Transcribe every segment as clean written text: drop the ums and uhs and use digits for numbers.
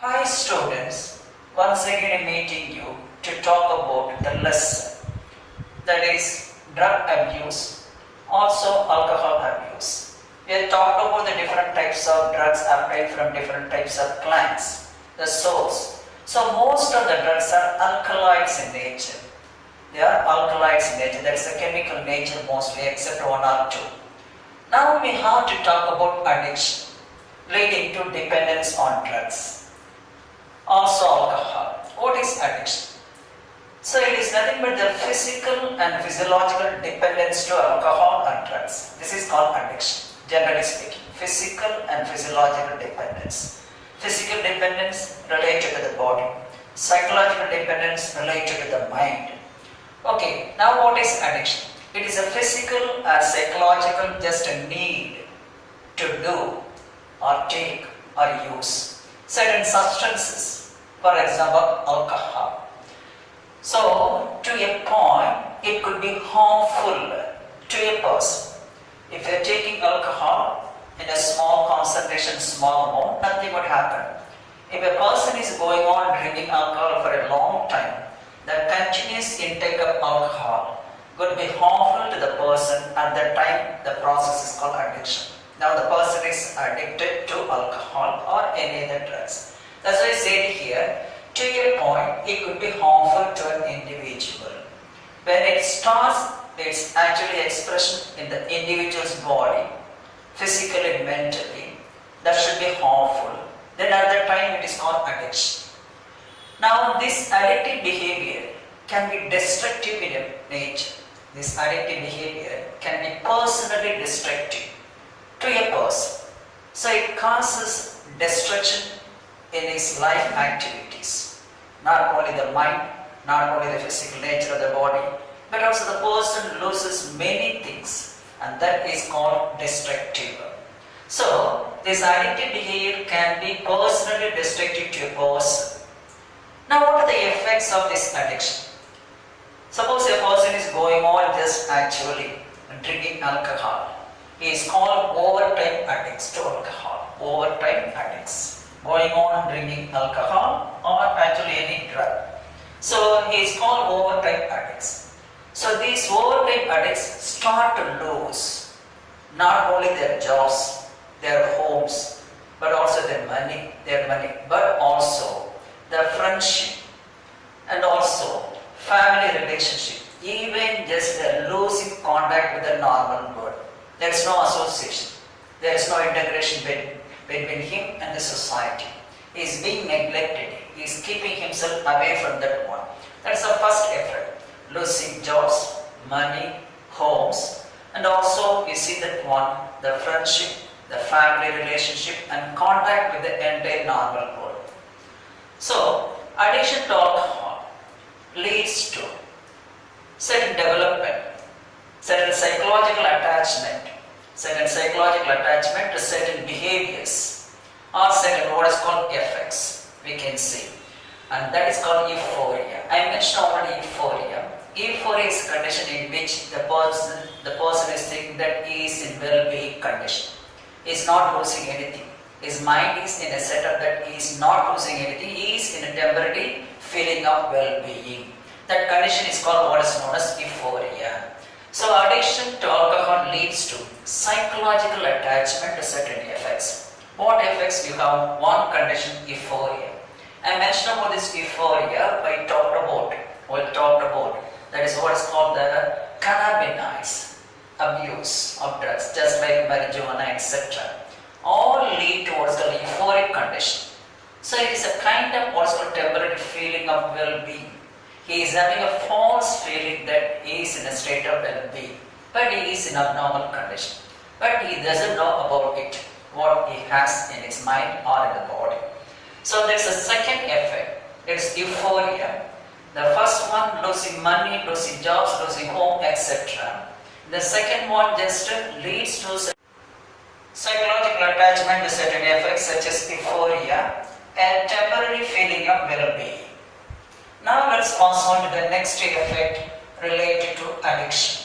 Hi students, once again meeting you to talk about the lesson, that is drug abuse, also alcohol abuse. We have talked about the different types of drugs applied from different types of plants, the source. So most of the drugs are alkaloids in nature. They are alkaloids in nature, that's the chemical nature mostly except one or two. Now we have to talk about addiction, leading to dependence on drugs. Also alcohol. What is addiction? So it is nothing but the physical and physiological dependence to alcohol and drugs. This is called addiction, generally speaking. Physical and physiological dependence. Physical dependence related to the body. Psychological dependence related to the mind. Okay, now what is addiction? It is a physical or psychological just a need to do or take or use certain substances, for example alcohol. So to a point it could be harmful to a person. If you are taking alcohol in a small concentration, small amount, nothing would happen. If a person is going on drinking alcohol for a long time, the continuous intake of alcohol could be harmful to the person. At that time the process is called addiction. Now the person is addicted to alcohol or any other drugs. That's why I said here, to a point it could be harmful to an individual. When it starts its actually expression in the individual's body, physically and mentally, that should be harmful. Then at that time it is called addiction. Now this addictive behavior can be destructive in nature. This addictive behavior can be personally destructive to a person. So it causes destruction in his life activities. Not only the mind, not only the physical nature of the body, but also the person loses many things, and that is called destructive. So this addictive behavior can be personally destructive to a person. Now what are the effects of this addiction? Suppose a person is going on just actually drinking alcohol. He is called overtime addicts to alcohol. Overtime addicts. Going on drinking alcohol or actually any drug. So he is called overtime addicts. So these overtime addicts start to lose not only their jobs, their homes, but also their money, but also their friendship and also family relationship, even just losing contact with the normal world. There is no association, there is no integration between him and the society. He is being neglected, he is keeping himself away from that one. That is the first effect. Losing jobs, money, homes, and also you see that one, the friendship, the family relationship and contact with the entire normal world. So addiction to alcohol leads to certain development, certain psychological attachment to certain behaviors or certain what is called effects we can see, and that is called euphoria. I mentioned already euphoria. Euphoria is a condition in which the person is thinking that he is in well-being condition. He is not losing anything. His mind is in a setup that he is not losing anything. He is in a temporary feeling of well-being. That condition is called what is known as euphoria. So addiction to alcohol leads to psychological attachment to certain effects. What effects? You have one condition, euphoria. I mentioned about this euphoria we talked about. That is what is called the cannabinoids abuse of drugs, just like marijuana, etc. All lead towards the euphoric condition. So it is a kind of what's called temporary feeling of well-being. He is having a false feeling that he is in a state of well-being, but he is in a normal condition. But he doesn't know about it, what he has in his mind or in the body. So there is a second effect, it is euphoria. The first one, losing money, losing jobs, losing home, etc. The second one just leads to psychological attachment to certain effects such as euphoria and temporary feeling of well-being. Now let's pass on to the next effect related to addiction.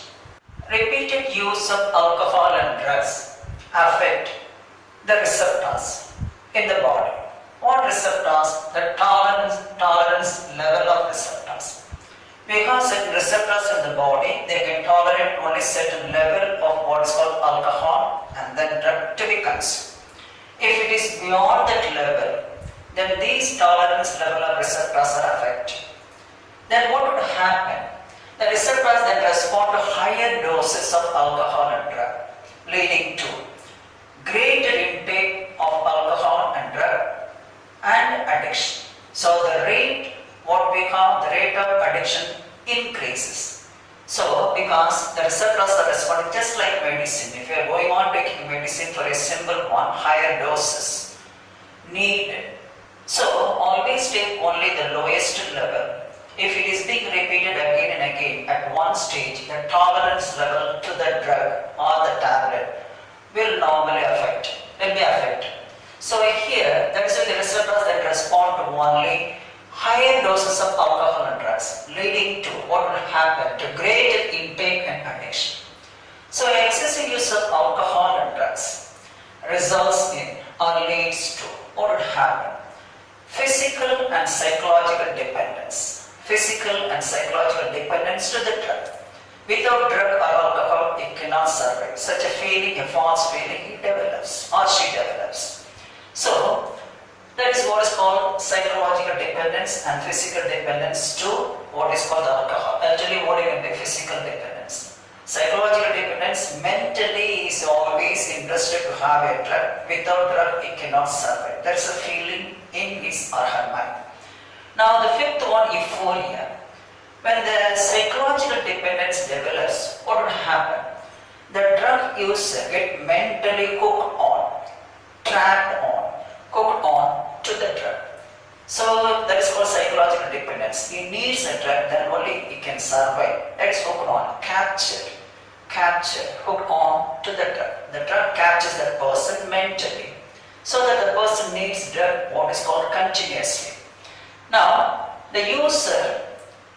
Repeated use of alcohol and drugs affect the receptors in the body. What receptors? The tolerance level of receptors. Because certain receptors in the body, they can tolerate only certain level of what is called alcohol and then drug to be consumed. If it is beyond that level, then these tolerance level of receptors are affected. Then what would happen? The receptors then respond to higher doses of alcohol and drug, leading to greater intake of alcohol and drug and addiction. So the rate, what we call the rate of addiction, increases. So because the receptors are responding just like medicine. If you are going on taking medicine for a simple one, higher doses needed. So always take only the lowest level. If it is being repeated again and again at one stage, the tolerance level to the drug or the tablet will normally be affected. So here, that is why the receptors that respond to only higher doses of alcohol and drugs, leading to what will happen to greater intake and addiction. So excessive use of alcohol and drugs results in or leads to what will happen? Physical and psychological dependence. Physical and psychological dependence to the drug. Without drug or alcohol, it cannot survive. Such a feeling, a false feeling, he develops or she develops. So, that is what is called psychological dependence and physical dependence to what is called alcohol. I'll tell you what I mean by physical dependence. Psychological dependence, mentally is always interested to have a drug. Without drug, it cannot survive. There is a feeling in his or her mind. Now the fifth one, euphoria. When the psychological dependence develops, what will happen? The drug user get mentally hooked on, trapped on, hooked on to the drug. So that is called psychological dependence. He needs a drug, then only he can survive. That is hooked on, captured, hooked on to the drug. The drug captures that person mentally. So that the person needs drug, what is called continuously. Now, the user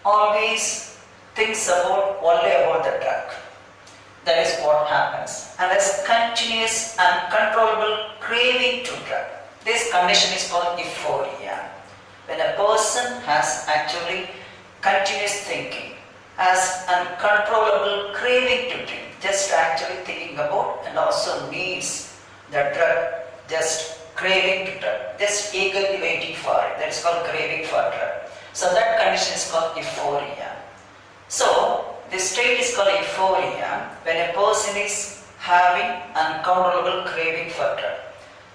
always thinks only about the drug. That is what happens. And there's continuous and uncontrollable craving to drug. This condition is called euphoria. When a person has actually continuous thinking, has uncontrollable craving to drink, just actually thinking about and also needs the drug, just craving to drug, just eagerly waiting for it. That is called craving for drug. So that condition is called euphoria. So this state is called euphoria when a person is having uncontrollable craving for drug.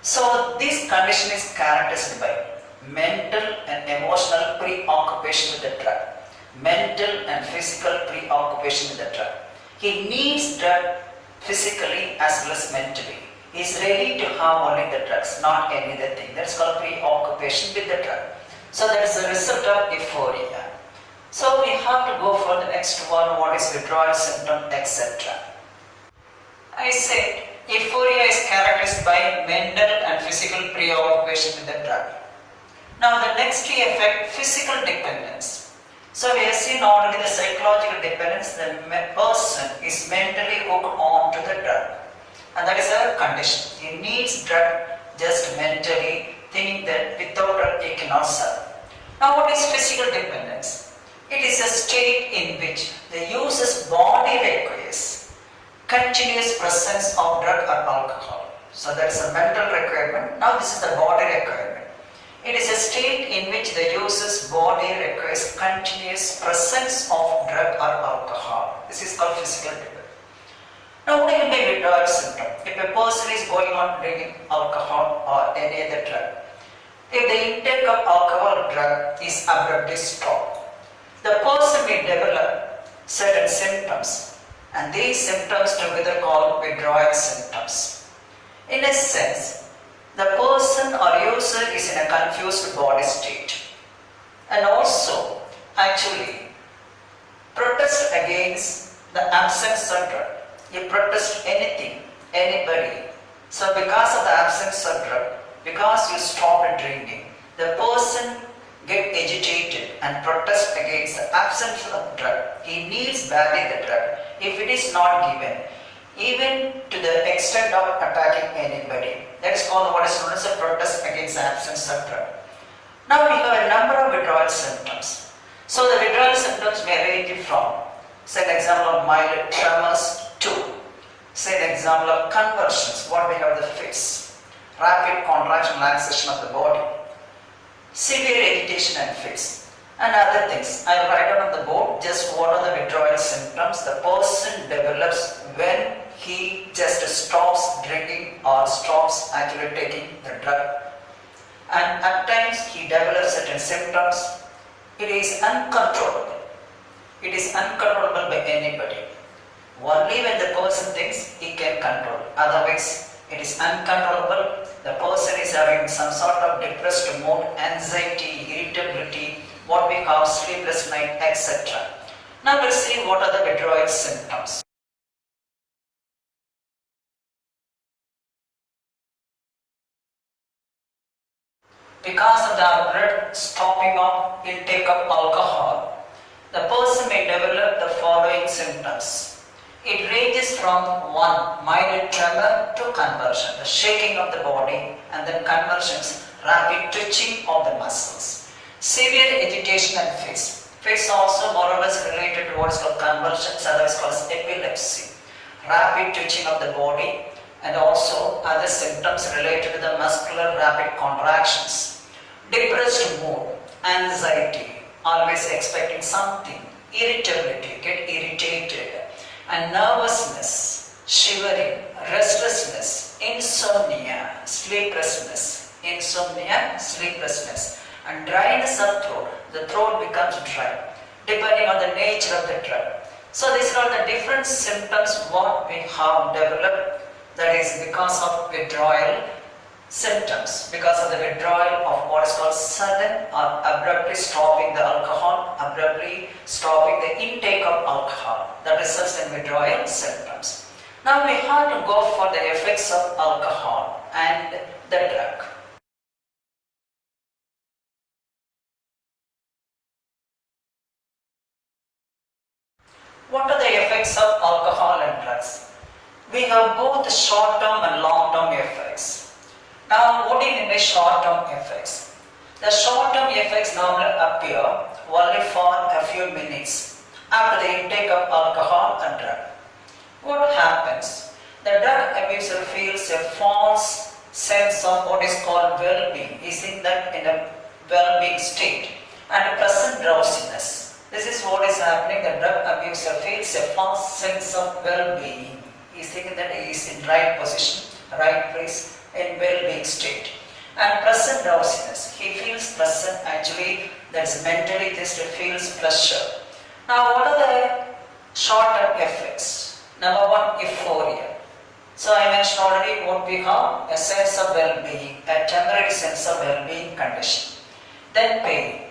So this condition is characterized by mental and emotional preoccupation with the drug, mental and physical preoccupation with the drug. He needs drug physically as well as mentally. He is ready to have only the drugs, not any other thing. That's called preoccupation with the drug. So that is the result of euphoria. So we have to go for the next one, what is withdrawal symptom, etc. I said euphoria is characterized by mental and physical preoccupation with the drug. Now the next key effect, physical dependence. So we have seen already the psychological dependence. The person is mentally hooked on to the drug. And that is a condition. He needs drug just mentally, thinking that without drug he cannot survive. Now what is physical dependence? It is a state in which the user's body requires continuous presence of drug or alcohol. So that is a mental requirement. Now this is the body requirement. It is a state in which the user's body requires continuous presence of drug or alcohol. This is called physical dependence. Now what do you mean withdrawal symptom? If a person is going on drinking alcohol or any other drug, if the intake of alcohol or drug is abruptly stopped, the person may develop certain symptoms, and these symptoms together called withdrawal symptoms. In a sense, the person or user is in a confused body state and also actually protest against the absence of drug. You protest anything, anybody. So because of the absence of drug, because you stopped drinking, the person get agitated and protest against the absence of drug. He needs badly the drug. If it is not given, even to the extent of attacking anybody, That is called what is known as a protest against the absence of drug. Now we have a number of withdrawal symptoms. So the withdrawal symptoms may range from, say an example of mild tremors to, say an example of convulsions, what we have the fits, rapid contraction, relaxation of the body, severe agitation and fits, and other things. I will write down on the board just what are the withdrawal symptoms the person develops when he just stops drinking or stops actually taking the drug. And at times he develops certain symptoms. It is uncontrollable. It is uncontrollable by anybody. Only when the person thinks he can control. Otherwise, it is uncontrollable. The person is having some sort of depressed mood, anxiety, irritability, what we call sleepless night, etc. Now let's see what are the withdrawal symptoms. Because of the abrupt stopping of intake of alcohol, the person may develop the following symptoms. It ranges from 1. Mild tremor to convulsion, the shaking of the body, and then convulsions, rapid twitching of the muscles. Severe agitation and fits. Fits also more or less related to what is called convulsions, otherwise called as epilepsy. Rapid twitching of the body and also other symptoms related to the muscular rapid contractions. Depressed mood, anxiety, always expecting something, irritability, get irritated, and nervousness, shivering, restlessness, insomnia, sleeplessness, and dryness of throat. The throat becomes dry, depending on the nature of the drug. So these are the different symptoms what we have developed, that is because of withdrawal symptoms, because of the withdrawal of what is called sudden or abruptly stopping the alcohol, abruptly stopping the intake of alcohol. That results in withdrawal symptoms. Now we have to go for the effects of alcohol and the drug. What are the effects of alcohol and drugs? We have both short-term and long-term effects. Now, what do you mean by short-term effects? The short-term effects normally appear only for a few minutes after the intake of alcohol and drug. What happens? The drug abuser feels a false sense of what is called well-being. He is in a well-being state and pleasant drowsiness. This is what is happening. The drug abuser feels a false sense of well-being. He is thinking that he is in right position, right place, in well-being state. And pleasant drowsiness. He feels pleasant, actually that is mentally just feels pleasure. Now what are the short-term effects? Number 1, euphoria. So I mentioned already what we have, a sense of well-being, a temporary sense of well-being condition. Then pain.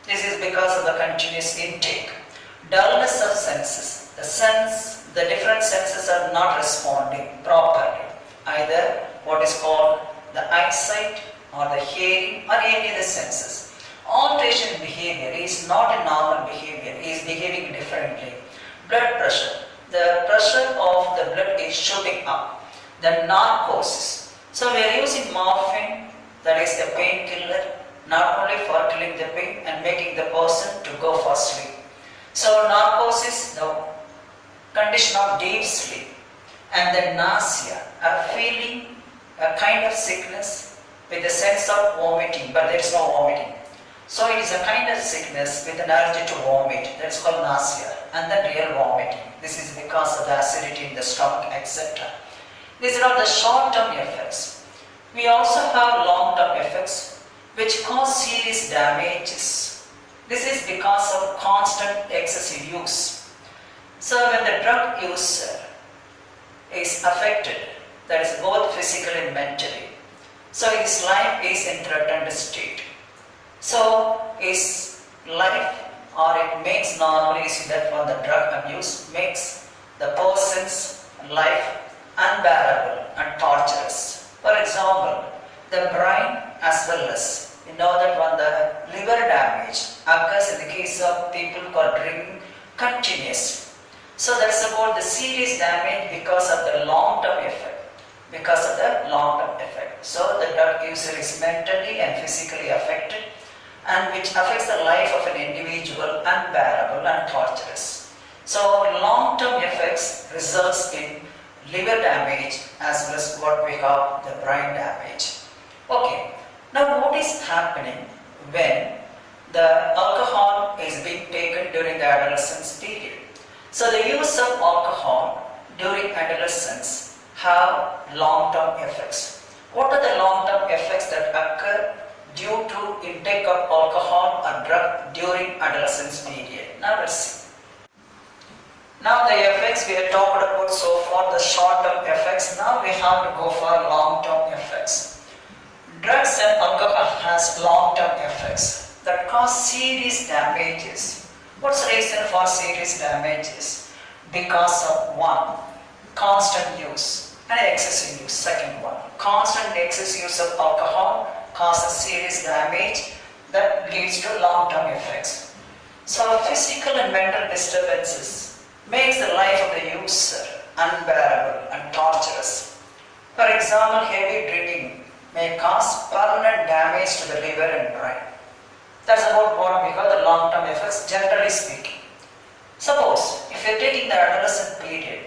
This is because of the continuous intake. Dullness of senses. The different senses are not responding properly. Either what is called the eyesight or the hearing or any of the senses. Alteration in behavior is not a normal behavior, he is behaving differently. Blood pressure. The pressure of the blood is shooting up. The narcosis. So we are using morphine, that is the painkiller, not only for killing the pain and making the person to go for sleep. So narcosis, the condition of deep sleep, and the nausea, a feeling, a kind of sickness with a sense of vomiting, but there is no vomiting. So it is a kind of sickness with an urge to vomit, that is called nausea, and then real vomiting. This is because of the acidity in the stomach, etc. These are the short-term effects. We also have long-term effects which cause serious damages. This is because of constant excessive use. So when the drug user is affected, that is both physically and mentally, so his life is in threatened state. So his life, or it makes normally, you see that from the drug abuse, makes the person's life unbearable and torturous. For example, the brain as well as, you know that when the liver damage occurs in the case of people who are drinking continuously. So that's about the serious damage because of the long-term effect. because of the long-term effect. So the drug user is mentally and physically affected, and which affects the life of an individual unbearable and torturous. So long-term effects results in liver damage as well as what we have the brain damage. Okay, now what is happening when the alcohol is being taken during the adolescence period? So the use of alcohol during adolescence have long-term effects. What are the long-term effects that occur due to intake of alcohol or drug during adolescence period? Now let's see. Now the effects we have talked about so far, the short-term effects. Now we have to go for long-term effects. Drugs and alcohol has long-term effects that cause serious damages. What's the reason for serious damages? Because of one, constant use and excessive use. Second one, constant excessive use of alcohol causes serious damage that leads to long-term effects. So physical and mental disturbances makes the life of the user unbearable and torturous. For example, heavy drinking may cause permanent damage to the liver and brain. That's about what we call the long-term effects, generally speaking. Suppose, if you're taking the adolescent period,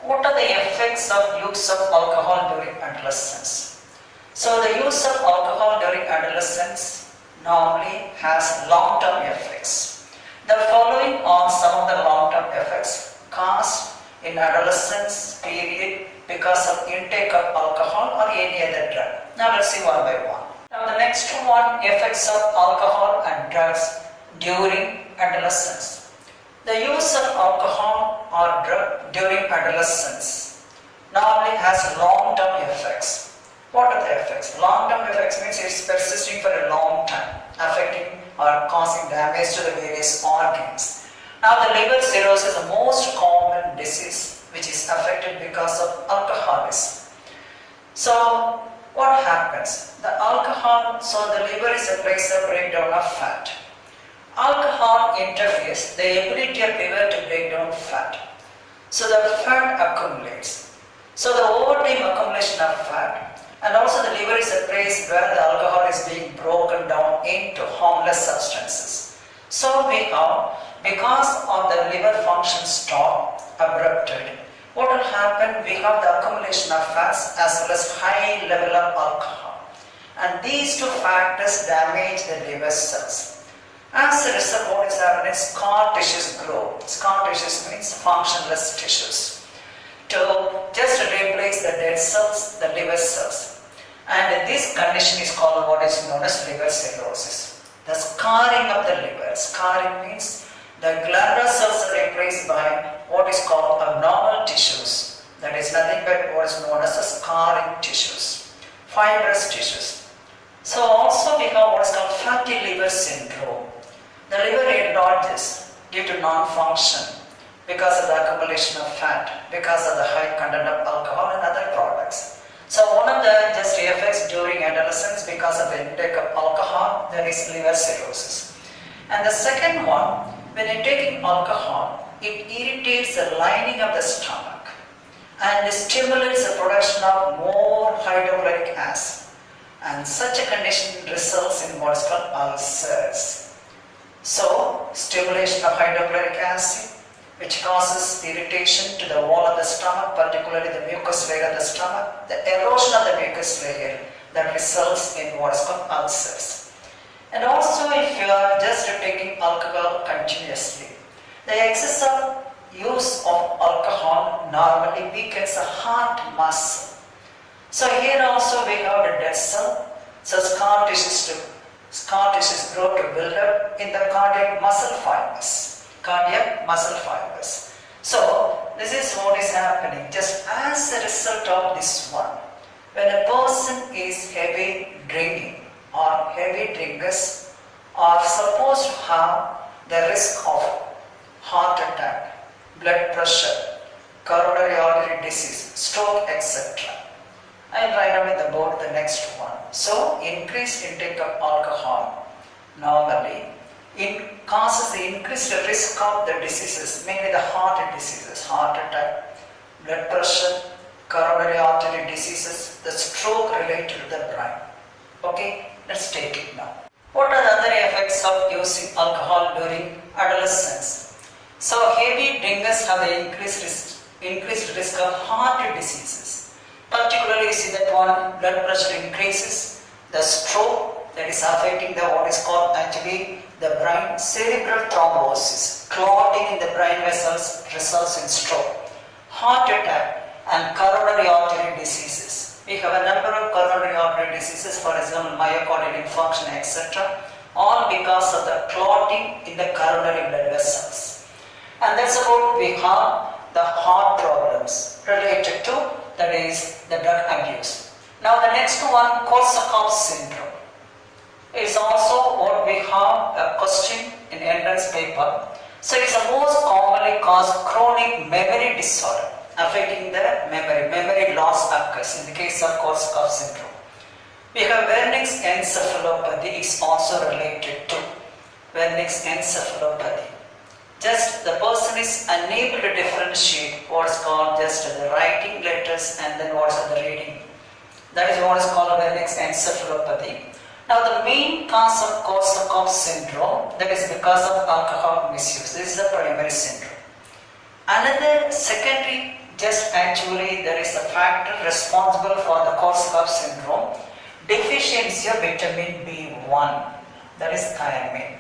what are the effects of use of alcohol during adolescence? So the use of alcohol during adolescence normally has long-term effects. The following are some of the long-term effects caused in adolescence period because of intake of alcohol or any other drug. Now let's see one by one. Now the next one, effects of alcohol and drugs during adolescence. The use of alcohol or drug during adolescence normally has long-term effects. What are the effects? Long-term effects means it's persisting for a long time, affecting or causing damage to the various organs. Now the liver cirrhosis is the most common disease which is affected because of alcoholism. So what happens? The alcohol, so the liver is a place of breakdown of fat. Alcohol interferes the ability of liver to break down fat. So the fat accumulates. So the overtime accumulation of fat, and also the liver is a place where the alcohol is being broken down into harmless substances. So we have, because of the liver function stop abrupted, what will happen? We have the accumulation of fats as well as high level of alcohol. And these two factors damage the liver cells. As a result, what is happening? Scar tissues grow. Scar tissues means functionless tissues. To just replace the dead cells, the liver cells. And this condition is called what is known as liver cirrhosis. The scarring of the liver. Scarring means the glandular cells are replaced by what is called abnormal tissues. That is nothing but what is known as the scarring tissues, fibrous tissues. So also we have what is called fatty liver syndrome. The liver enlarges due to non-function because of the accumulation of fat, because of the high content of alcohol and other products. So one of the just effects during adolescence because of the intake of alcohol, there is liver cirrhosis. And the second one, when you're taking alcohol, it irritates the lining of the stomach and stimulates the production of more hydrochloric acid. And such a condition results in what is called ulcers. So, stimulation of hydrochloric acid, which causes irritation to the wall of the stomach, particularly the mucous layer of the stomach, the erosion of the mucous layer that results in what is called ulcers. And also, if you are just taking alcohol continuously, the excess of use of alcohol normally weakens the heart muscle. So here also we have the dead cell, so scar tissues grow to build up in the cardiac muscle fibers. So this is what is happening just as a result of this one. When a person is heavy drinking or heavy drinkers are supposed to have the risk of heart attack, blood pressure, coronary artery disease, stroke, etc. I will write down in the board the next one. So, increased intake of alcohol normally causes the increased risk of the diseases, mainly the heart diseases, heart attack, blood pressure, coronary artery diseases, the stroke related to the brain. Okay, let's take it now. What are the other effects of using alcohol during adolescence? So heavy drinkers have the increased risk of heart diseases. Particularly you see that one, blood pressure increases, the stroke that is affecting the what is called actually the brain, cerebral thrombosis, clotting in the brain vessels results in stroke, heart attack and coronary artery diseases. We have a number of coronary artery diseases, for example myocardial infarction, etc. all because of the clotting in the coronary blood vessels. And that's about we have the heart problems related to, that is the drug abuse. Now the next one, Korsakoff syndrome, is also what we have a question in entrance paper. So it's the most commonly caused chronic memory disorder affecting the memory loss occurs in the case of Korsakoff syndrome. We have Wernicke's encephalopathy is also related to Wernicke's encephalopathy. Just the person is unable to differentiate what's called just the writing letters and then what's the reading. That is what is called Wernicke's encephalopathy. Now the main cause of Korsakoff syndrome, that is because of alcohol misuse. This is the primary syndrome. Another secondary, just actually there is a factor responsible for the Korsakoff syndrome, deficiency of vitamin B1, that is thiamine.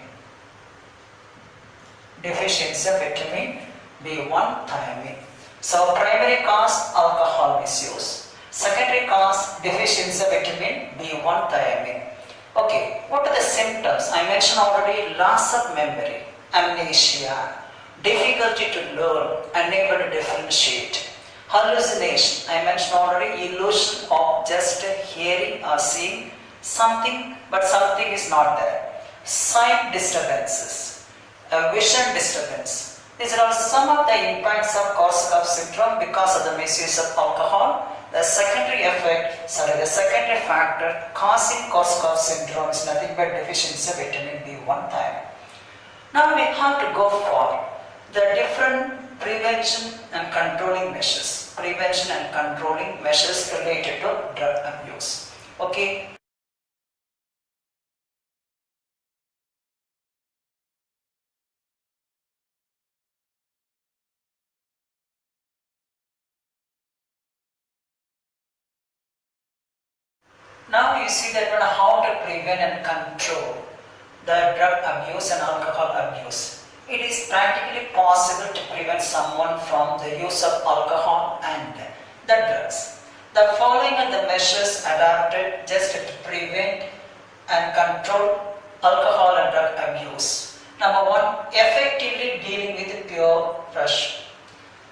Deficiency of vitamin B1 thiamine. So primary cause alcohol misuse. Secondary cause deficiency of vitamin B1 thiamine. Okay, what are the symptoms? I mentioned already loss of memory, amnesia, difficulty to learn, unable to differentiate, hallucination. I mentioned already illusion of just hearing or seeing something but something is not there. Sight disturbances, vision disturbance. These are all some of the impacts of Korsakoff syndrome because of the misuse of alcohol. The secondary factor causing Korsakoff syndrome is nothing but deficiency of vitamin B1 thiamine. Now we have to go for the different prevention and controlling measures. Prevention and controlling measures related to drug abuse. Okay. Now you see that how to prevent and control the drug abuse and alcohol abuse. It is practically possible to prevent someone from the use of alcohol and the drugs. The following are the measures adopted just to prevent and control alcohol and drug abuse. Number one, effectively dealing with the peer pressure.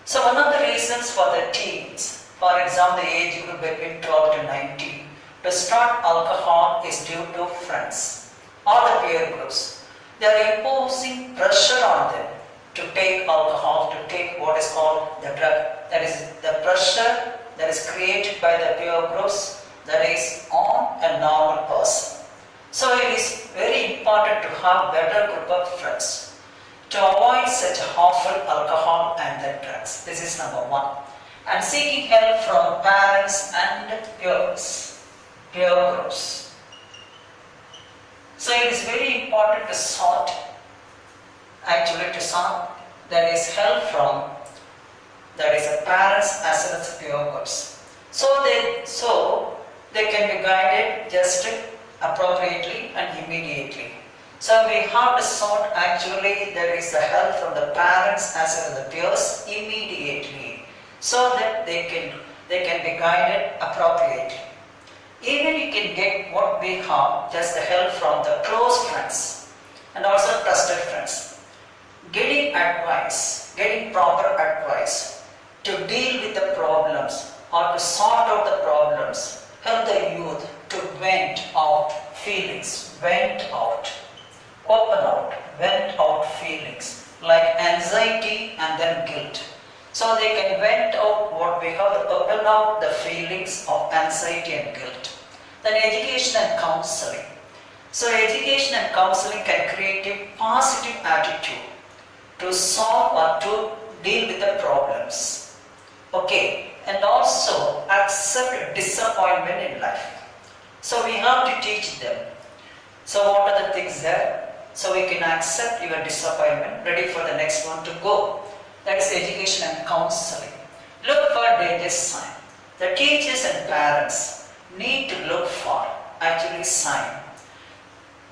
So one of the reasons for the teens, for example the age group between 12 to 19, to start alcohol is due to friends or the peer groups. They are imposing pressure on them to take alcohol, to take what is called the drug. That is the pressure that is created by the peer groups that is on a normal person. So it is very important to have better group of friends to avoid such harmful alcohol and the drugs. This is number one. And seeking help from parents and peer groups. So it is very important to sort, that is help from, that is the parents as well as peer groups. So they can be guided just appropriately and immediately. So we have to sort actually there is the help from the parents as well as the peers immediately, so that they can be guided appropriately. Even you can get what we have, just the help from the close friends and also trusted friends. Getting advice, getting proper advice to deal with the problems or to sort out the problems, help the youth to vent out feelings, vent out, open out, vent out feelings like anxiety and then guilt. So they can vent out what we have, open out the feelings of anxiety and guilt. Then education and counseling. So education and counseling can create a positive attitude to solve or to deal with the problems. Okay, and also accept disappointment in life. So we have to teach them. So what are the things there? So we can accept your disappointment, ready for the next one to go. That is education and counseling. Look for danger sign. The teachers and parents need to look for actually sign.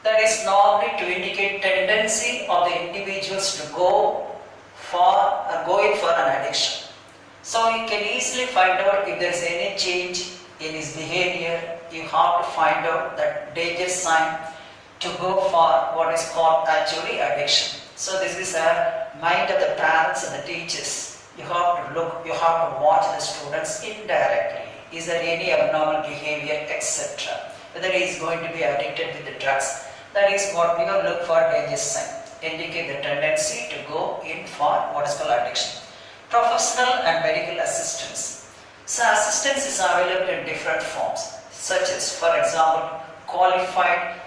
That is normally to indicate tendency of the individuals to go in for an addiction. So you can easily find out if there is any change in his behavior. You have to find out that danger sign to go for what is called actually addiction. So this is a mind of the parents and the teachers. You have to look, you have to watch the students indirectly. Is there any abnormal behavior, etc. Whether he is going to be addicted with the drugs. That is what we will look for danger sign. Indicate the tendency to go in for what is called addiction. Professional and medical assistance. So assistance is available in different forms, such as, for example, qualified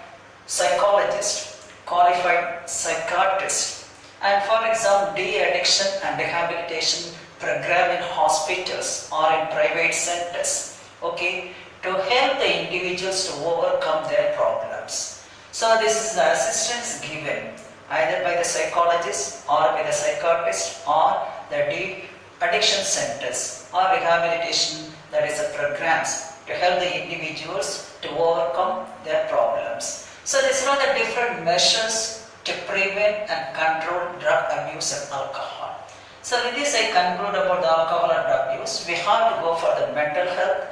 psychologist, qualified psychiatrist, and for example, de-addiction and rehabilitation program in hospitals or in private centers, okay, to help the individuals to overcome their problems. So this is the assistance given either by the psychologist or by the psychiatrist or the de-addiction centers or rehabilitation, that is the programs to help the individuals to overcome their problems. So these are the different measures to prevent and control drug abuse and alcohol. So with this I conclude about the alcohol and drug use. We have to go for the mental health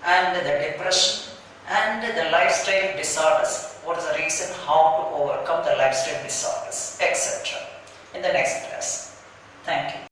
and the depression and the lifestyle disorders. What is the reason, how to overcome the lifestyle disorders, etc. in the next class.